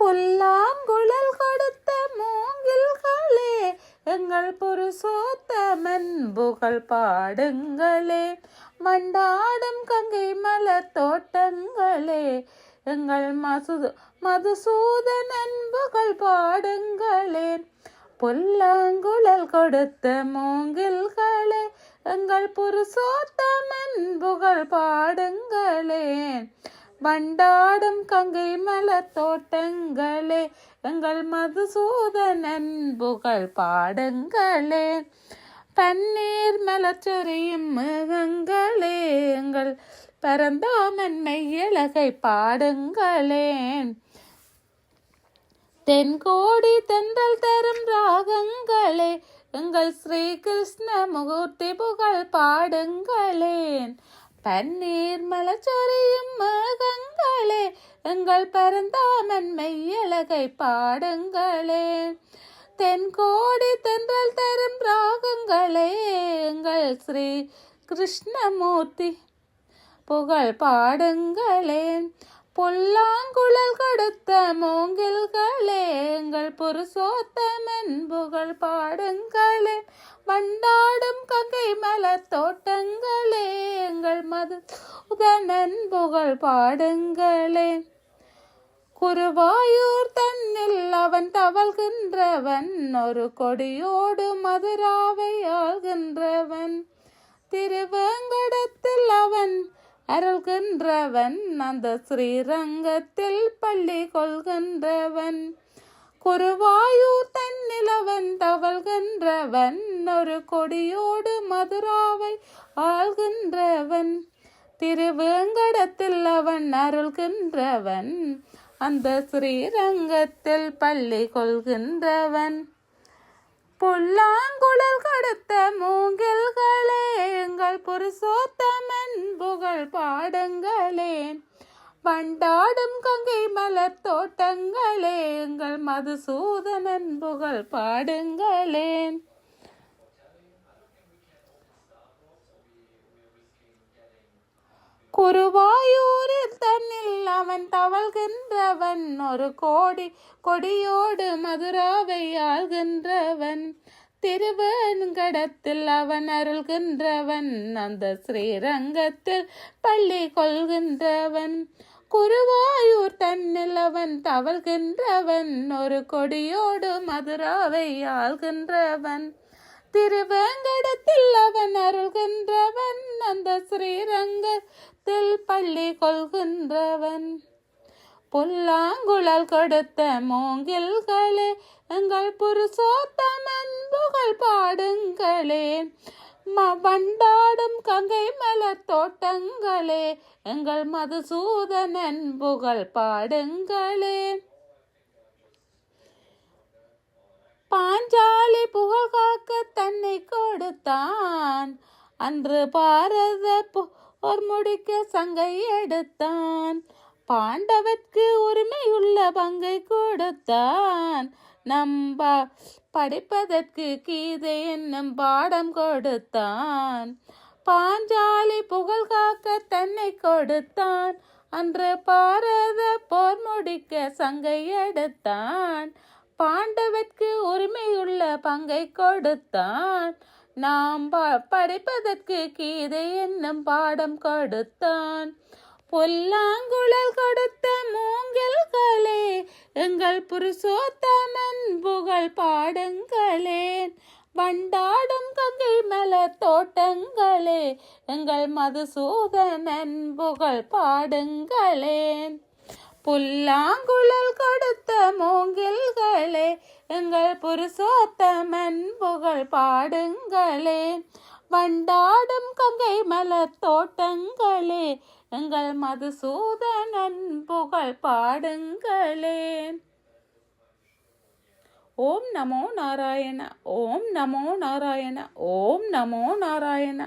புல்லாங்குழல் கொடுத்த மூங்கில்களே, எங்கள் புருஷோத்தமன் புகழ் பாடுங்களே. மண்டாடும் கங்கை மலர் தோட்டங்களே, எங்கள் மதுசூதனன் புகழ் பாடுங்களே. புல்லாங்குழல் கொடுத்த மூங்கில்களே, எங்கள் புருஷோத்தமன் புகழ் பாடுங்களே. வண்டாடும் கங்கை மலர் தோட்டங்களே, எங்கள் மதுசூதனன் புகழ் பாடுங்களே. பன்னீர் மலச்சொரியும் மேகங்களே, எங்கள் பரந்தாமன் மெய்யழகை பாடுங்களே. தென்கோடி தென்றல் தரும் ராகங்களே, எங்கள் ஸ்ரீ கிருஷ்ண முகூர்த்தி புகழ் பாடுங்களேன். பன்னீர் மலச்சொரியும் மேகங்களே, எங்கள் பரந்தாமன் மெய்யழகை பாடுங்களேன். தென்கோடி தென்றல் தரும் ராகங்களே, எங்கள் ஸ்ரீ கிருஷ்ணமூர்த்தி புகழ் பாடுங்களேன். புல்லாங்குழல் கொடுத்த மூங்கில்களே, எங்கள் புருஷோத்தமன் புகழ் பாடுங்களேன். வண்டாடும் கங்கை மலர் தோட்டங்களே, எங்கள் மதுசூதனன் புகழ் பாடுங்களேன். குருவாயூர் தன்னில் அவன் தவழ்கின்றவன், ஒரு கொடியோடு மதுராவை ஆள்கின்றவன். திருவேங்கடத்தில் அவன் அருள்கின்றவன், அந்த ஸ்ரீரங்கத்தில் பள்ளி கொள்கின்றவன். குருவாயூர் தன்னில் அவன் தவழ்கின்றவன், ஒரு கொடியோடு மதுராவை ஆள்கின்றவன். திருவேங்கடத்தில் அவன் அருள்கின்றவன், அந்த ஸ்ரீரங்கத்தில் பள்ளி கொள்கின்றவன். புல்லாங்குழல் கொடுத்த மூங்கில்களே, எங்கள் புருஷோத்தமன் புகழ் பாடுங்களேன். வண்டாடும் கங்கை மலர் தோட்டங்களே, எங்கள் மதுசூதனன் புகழ் பாடுங்களேன். குருவாயூரில் தன்னில் அவன் தவழ்கின்றவன், ஒரு கொடியோடு மதுராவை ஆள்கின்றவன். திருவேங்கடத்தில் அவன் அருள்கின்றவன், அந்த ஸ்ரீரங்கத்தில் பள்ளி கொள்கின்றவன். குருவாயூர் தன்னில் அவன் தவழ்கின்றவன், ஒரு கொடியோடு மதுராவை ஆள்கின்றவன். திருவேங்கடத்தில் அவன் அருள்கின்றவன், அந்த ஸ்ரீரங்கத்தில் பள்ளி கொள்கின்றவன். புல்லாங்குழல் கொடுத்த மூங்கில்களே, எங்கள் புருஷோத்தமன் புகழ் பாடுங்களே. வண்டாடும் கங்கை மலர் தோட்டங்களே, எங்கள் மதுசூதனன் புகழ் பாடுங்களே. பாஞ்சாலி புகழ் காக்க தன்னை கொடுத்தான், அன்று பாரத போர் முடிக்க சங்கை எடுத்தான். பாண்டவர்க்கு உரிமையுள்ள பங்கை கொடுத்தான், நம்ப படிப்பதற்கு கீதை என்னும் பாடம் கொடுத்தான். பாஞ்சாலி புகழ் காக்க தன்னை கொடுத்தான், அன்று பாரத போர் முடிக்க சங்கை எடுத்தான். பாண்டவர்க்கு உரிமையுள்ள பங்கை கொடுத்தான், நாம் படிப்பதற்கு கீதை என்னும் பாடம் கொடுத்தான். புல்லாங்குழல் கொடுத்த மூங்கில்களே, எங்கள் புருஷோத்தமன் புகழ் பாடுங்களேன். வண்டாடும் கங்கை மலர் தோட்டங்களே, எங்கள் மதுசூதனன் புகழ் பாடுங்களேன். புல்லாங்குழல் கொடுத்த மூங்கில்களே, எங்கள் புருஷோத்தமன் புகழ் பாடுங்களேன். வண்டாடும் கங்கை மலர் தோட்டங்களே, எங்கள் மதுசூதனன் புகழ் பாடுங்களேன். ஓம் நமோ நாராயண, ஓம் நமோ நாராயண, ஓம் நமோ நாராயண.